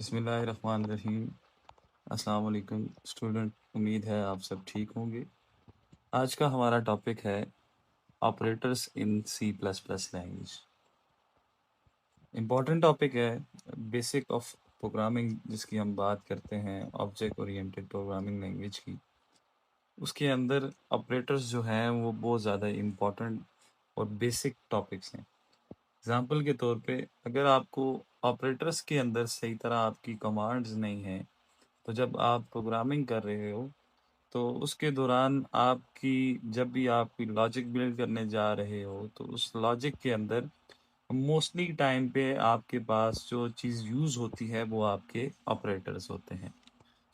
बिस्मिल्लाहिर्रहमानिर्रहीम। अस्सलाम वालेकुम स्टूडेंट, उम्मीद है आप सब ठीक होंगे। आज का हमारा टॉपिक है operators in C plus plus language. Important topic है, बेसिक ऑफ प्रोग्रामिंग जिसकी हम बात करते हैं, ऑब्जेक्ट ओरिएंटेड प्रोग्रामिंग लैंग्वेज की। उसके अंदर ऑपरेटर्स जो हैं वो बहुत ज़्यादा इम्पॉर्टेंट और बेसिक टॉपिक्स हैं। एग्जाम्पल के तौर पे अगर आपको ऑपरेटर्स के अंदर सही तरह आपकी कमांड्स नहीं हैं, तो जब आप प्रोग्रामिंग कर रहे हो तो उसके दौरान आपकी जब भी आप कोई लॉजिक बिल्ड करने जा रहे हो तो उस लॉजिक के अंदर मोस्टली टाइम पे आपके पास जो चीज़ यूज़ होती है वो आपके ऑपरेटर्स होते हैं।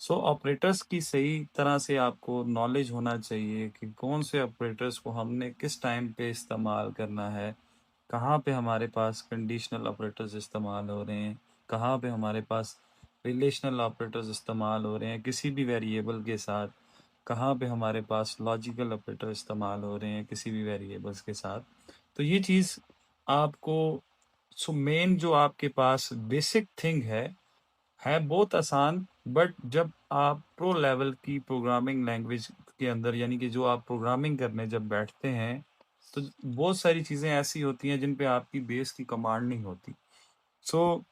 सो ऑपरेटर्स की सही तरह से आपको नॉलेज होना चाहिए कि कौन से ऑपरेटर्स को हमने किस टाइम पे इस्तेमाल करना है, कहाँ पे हमारे पास कंडीशनल ऑपरेटर्स इस्तेमाल हो रहे हैं, कहाँ पे हमारे पास रिलेशनल ऑपरेटर्स इस्तेमाल हो रहे हैं किसी भी वेरिएबल के साथ, कहाँ पे हमारे पास लॉजिकल ऑपरेटर इस्तेमाल हो रहे हैं किसी भी वेरिएबल्स के साथ। तो ये चीज़ आपको मेन जो आपके पास बेसिक थिंग है बहुत आसान। बट जब आप प्रो लेवल की प्रोग्रामिंग लैंग्वेज के अंदर यानी कि जो आप प्रोग्रामिंग करने जब बैठते हैं तो बहुत सारी चीज़ें ऐसी होती हैं जिन पे आपकी बेस की कमांड नहीं होती। सो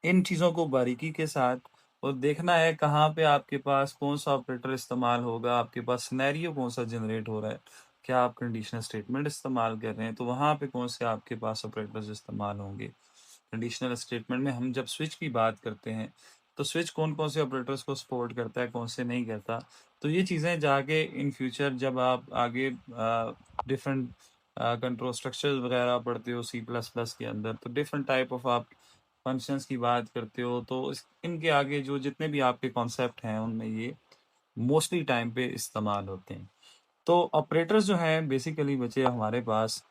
इन चीज़ों को बारीकी के साथ और देखना है कहाँ पे आपके पास कौन सा ऑपरेटर इस्तेमाल होगा, आपके पास सिनेरियो कौन सा जनरेट हो रहा है, क्या आप कंडीशनल स्टेटमेंट इस्तेमाल कर रहे हैं तो वहाँ पे कौन से आपके पास ऑपरेटर्स इस्तेमाल होंगे। कंडीशनल स्टेटमेंट में हम जब स्विच की बात करते हैं तो स्विच कौन कौन से ऑपरेटर्स को सपोर्ट करता है, कौन से नहीं करता। तो ये चीज़ें जाके इन फ्यूचर जब आप आगे डिफरेंट कंट्रोल स्ट्रक्चर्स वगैरह पढ़ते हो सी प्लस प्लस के अंदर, तो डिफरेंट टाइप ऑफ आप फंक्शंस की बात करते हो तो इनके आगे जो जितने भी आपके कॉन्सेप्ट हैं उनमें ये मोस्टली टाइम पे इस्तेमाल होते हैं। तो ऑपरेटर्स जो हैं बेसिकली बचे हमारे पास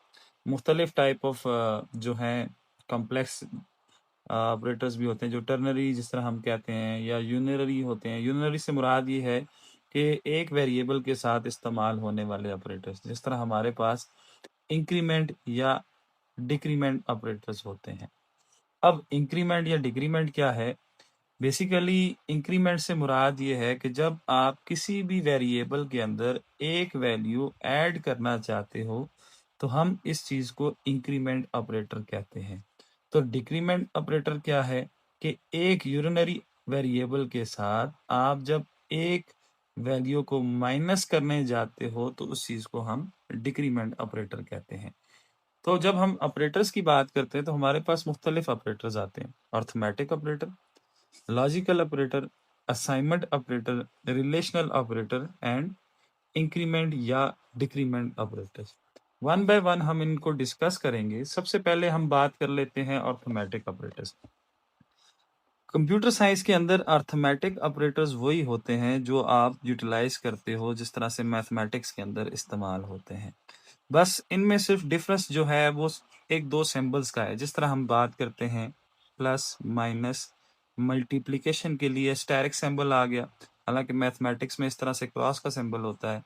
मुख्तलिफ टाइप ऑफ जो हैं कॉम्प्लेक्स ऑपरेटर्स भी होते हैं जो टर्नरी जिस तरह हम कहते हैं या यूनरी होते हैं। यूनरी से मुराद ये है कि एक वेरिएबल के साथ इस्तेमाल होने वाले ऑपरेटर्स, जिस तरह हमारे पास इंक्रीमेंट या डिक्रीमेंट ऑपरेटर्स होते हैं। अब इंक्रीमेंट या डिक्रीमेंट क्या है? बेसिकली इंक्रीमेंट से मुराद ये है कि जब आप किसी भी वेरिएबल के अंदर एक वैल्यू ऐड करना चाहते हो तो हम इस चीज़ को इंक्रीमेंट ऑपरेटर कहते हैं। तो डिक्रीमेंट ऑपरेटर क्या है कि एक यूरिनरी वेरिएबल के साथ आप जब एक वैल्यू को माइनस करने जाते हो तो उस चीज़ को हम डिक्रीमेंट ऑपरेटर कहते हैं। तो जब हम ऑपरेटर्स की बात करते हैं तो हमारे पास मुख्तलिफ ऑपरेटर्स आते हैं। Arithmetic operator, logical operator, assignment operator, relational operator and increment या decrement operators. One by one हम इनको डिस्कस करेंगे। सबसे पहले हम बात कर लेते हैं अर्थमेटिक ऑपरेटर्स। कंप्यूटर साइंस के अंदर अर्थमेटिक ऑपरेटर्स वही होते हैं जो आप यूटिलाइज करते हो जिस तरह से मैथमेटिक्स के अंदर इस्तेमाल होते हैं। बस इनमें सिर्फ डिफरेंस जो है वो एक दो सिंबल्स का है। जिस तरह हम बात करते हैं प्लस माइनस, मल्टीप्लिकेशन के लिए स्टेरिक सिंबल आ गया, हालांकि मैथमेटिक्स में इस तरह से क्रॉस का सिंबल होता है।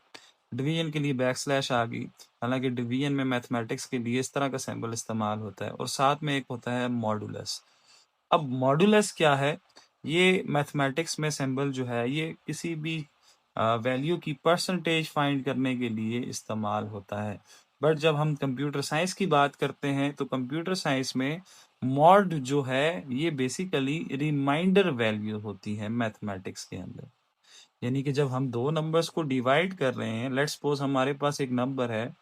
डिवीजन के लिए बैक स्लैश आ गई, हालांकि डिवीजन में मैथमेटिक्स के लिए इस तरह का सिंबल इस्तेमाल होता है। और साथ में एक होता है मॉडुलस। अब मॉडुलस क्या है? ये मैथमेटिक्स में सिंबल जो है ये किसी भी वैल्यू की परसेंटेज फाइंड करने के लिए इस्तेमाल होता है। बट जब हम कंप्यूटर साइंस की बात करते हैं तो कंप्यूटर साइंस में मॉड जो है ये बेसिकली रिमाइंडर वैल्यू होती है मैथमेटिक्स के अंदर। यानी कि जब हम दो नंबर्स को डिवाइड कर रहे हैं, लेट्स सपोज हमारे पास एक नंबर है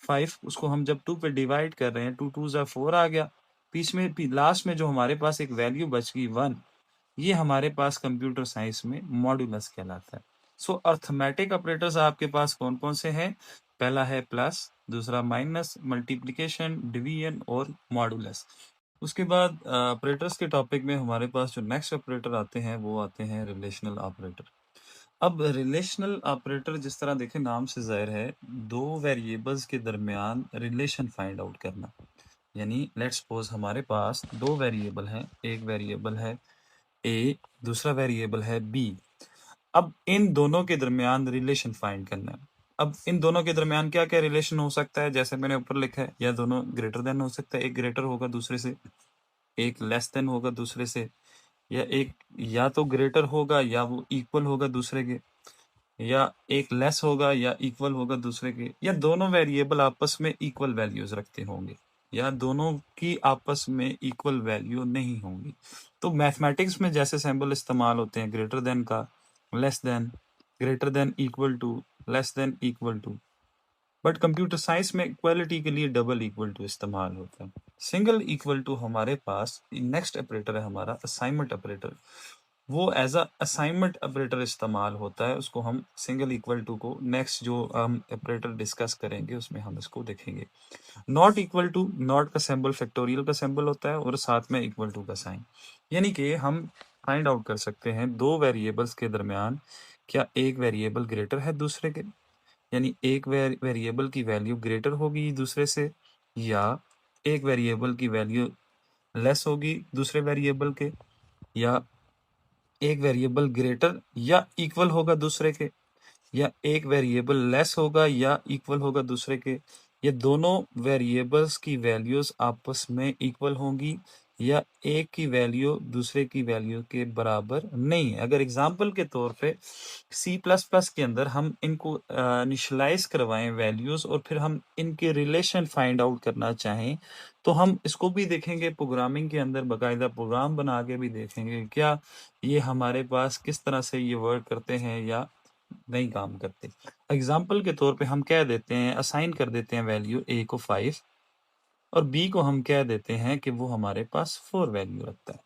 5, उसको हम जब 2 पे डिवाइड कर रहे हैं, 2 2 ज़ा 4 आ गया। बीच में लास्ट में जो हमारे पास एक वैल्यू बच गई 1, ये हमारे पास कंप्यूटर साइंस में मॉडुलस कहलाता है। सो अर्थमेटिक ऑपरेटर्स आपके पास कौन कौन से हैं? पहला है प्लस, दूसरा माइनस, मल्टीप्लिकेशन, डिवीजन और मॉडुलस। उसके बाद ऑपरेटर्स के टॉपिक में हमारे पास जो नेक्स्ट ऑपरेटर आते हैं वो आते हैं रिलेशनल ऑपरेटर। अब रिलेशनल ऑपरेटर जिस तरह देखें नाम से ज़ाहिर है, दो वेरिएबल्स के दरमियान रिलेशन फाइंड आउट करना। यानी लेट्स सपोज हमारे पास दो वेरिएबल हैं, एक वेरिएबल है ए, दूसरा वेरिएबल है बी। अब इन दोनों के दरमियान रिलेशन फाइंड करना है। अब इन दोनों के दरमियान क्या क्या रिलेशन हो सकता है? जैसे मैंने ऊपर लिखा है, या दोनों ग्रेटर देन हो सकता है, एक ग्रेटर होगा दूसरे से, एक लेस देन होगा दूसरे से, या तो ग्रेटर होगा या वो इक्वल होगा दूसरे के, या एक लेस होगा या इक्वल होगा दूसरे के, या दोनों वेरिएबल आपस में इक्वल वैल्यूज रखते होंगे, या दोनों की आपस में इक्वल वैल्यू नहीं होंगी। तो मैथमेटिक्स में जैसे सिंबल इस्तेमाल होते हैं ग्रेटर देन का, less than, greater than equal to, less than equal to, but computer science में इक्वलिटी के लिए डबल इक्वल टू इस्तेमाल होता है। सिंगल इक्वल टू हमारे पास नेक्स्ट ऑपरेटर है हमारा असाइनमेंट ऑपरेटर, वो एज अ असाइनमेंट ऑपरेटर इस्तेमाल होता है। उसको हम सिंगल इक्वल टू को नेक्स्ट जो हम ऑपरेटर डिस्कस करेंगे उसमें हम इसको देखेंगे। नॉट इक्वल टू, नॉट का सिंबल फैक्टोरियल का सिंबल होता है और साथ में इक्वल टू का साइन, यानी कि हम फाइंड आउट कर सकते हैं दो वेरिएबल्स के दरमियान क्या एक वेरिएबल ग्रेटर है दूसरे के, यानी एक वेरिएबल की वैल्यू ग्रेटर होगी दूसरे से, या एक वेरिएबल की वैल्यू लेस होगी दूसरे वेरिएबल के, या एक वेरिएबल ग्रेटर या इक्वल होगा दूसरे के, या एक वेरिएबल लेस होगा या इक्वल होगा दूसरे के, ये दोनों वेरिएबल्स की वैल्यूज आपस में इक्वल होंगी, या एक की वैल्यू दूसरे की वैल्यू के बराबर नहीं है। अगर एग्जांपल के तौर पे C++ के अंदर हम इनको इनिशियलाइज करवाएं वैल्यूज और फिर हम इनके रिलेशन फाइंड आउट करना चाहें तो हम इसको भी देखेंगे, प्रोग्रामिंग के अंदर बाकायदा प्रोग्राम बना के भी देखेंगे क्या ये हमारे पास किस तरह से ये वर्क करते हैं या नहीं काम करते। एग्जाम्पल के तौर पे हम कह देते हैं, असाइन कर देते हैं वैल्यू a को 5 और b को हम कह देते हैं कि वो हमारे पास 4 वैल्यू रखता है।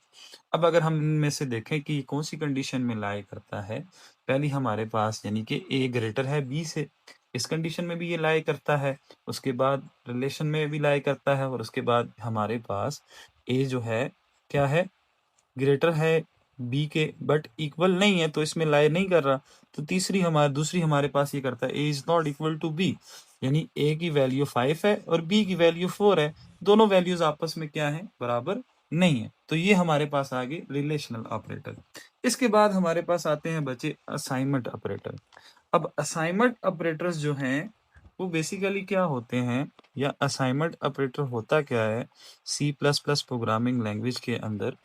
अब अगर हम इनमें से देखें कि कौन सी कंडीशन में लाई करता है, पहली हमारे पास यानी कि a ग्रेटर है b से, इस कंडीशन में भी ये लाई करता है, उसके बाद रिलेशन में भी लाई करता है, और उसके बाद हमारे पास a जो है क्या है, ग्रेटर है बी के बट इक्वल नहीं है, तो इसमें लाई नहीं कर रहा। तो दूसरी हमारे पास ये करता है A is not equal to B, यानी ए की वैल्यू 5 है और बी की वैल्यू 4 है, दोनों वैल्यूज आपस में क्या है, बराबर नहीं है। तो ये हमारे पास आ गए रिलेशनल ऑपरेटर। इसके बाद हमारे पास आते हैं बचे असाइनमेंट ऑपरेटर। अब असाइनमेंट ऑपरेटर्स जो हैं वो बेसिकली क्या होते हैं, या असाइनमेंट ऑपरेटर होता क्या है, C++ प्रोग्रामिंग लैंग्वेज के अंदर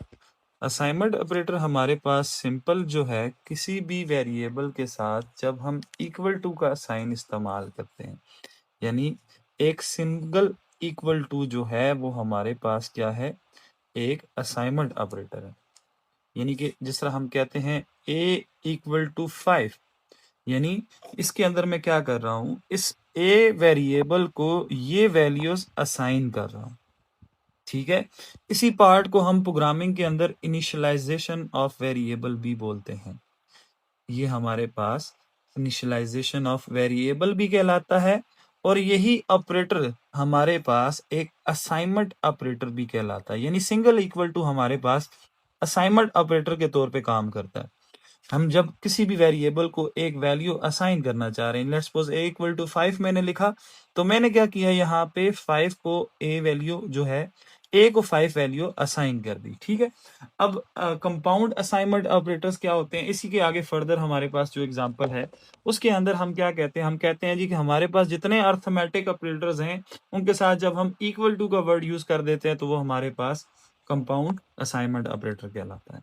असाइनमेंट ऑपरेटर हमारे पास सिंपल जो है किसी भी वेरिएबल के साथ जब हम इक्वल टू का साइन इस्तेमाल करते हैं, यानी एक सिंगल इक्वल टू जो है वो हमारे पास क्या है, एक असाइनमेंट ऑपरेटर है। यानी कि जिस तरह हम कहते हैं a इक्वल टू 5, यानी इसके अंदर मैं क्या कर रहा हूं, इस a वेरिएबल को ये वैल्यूज असाइन कर रहा हूं। ठीक है, इसी पार्ट को हम प्रोग्रामिंग के अंदर इनिशियलाइजेशन ऑफ वेरिएबल भी बोलते हैं। ये हमारे पास इनिशियलाइजेशन ऑफ वेरिएबल भी कहलाता है, और यही ऑपरेटर हमारे पास एक असाइनमेंट ऑपरेटर भी कहलाता है, यानी सिंगल इक्वल टू हमारे पास असाइनमेंट ऑपरेटर के तौर पे काम करता है। हम जब किसी भी वेरिएबल को एक वैल्यू असाइन करना चाह रहे हैं, let's suppose a equal to 5 मैंने लिखा, तो मैंने क्या किया, यहाँ पे 5 को a वैल्यू जो है a को 5 वैल्यू असाइन कर दी। ठीक है, अब कंपाउंड असाइनमेंट ऑपरेटर्स क्या होते हैं, इसी के आगे फर्दर हमारे पास जो एग्जांपल है उसके अंदर हम क्या कहते हैं, हम कहते हैं जी कि हमारे पास जितने अर्थमेटिक ऑपरेटर्स हैं उनके साथ जब हम इक्वल टू का वर्ड यूज कर देते हैं तो वो हमारे पास कंपाउंड असाइनमेंट ऑपरेटर कहलाता है।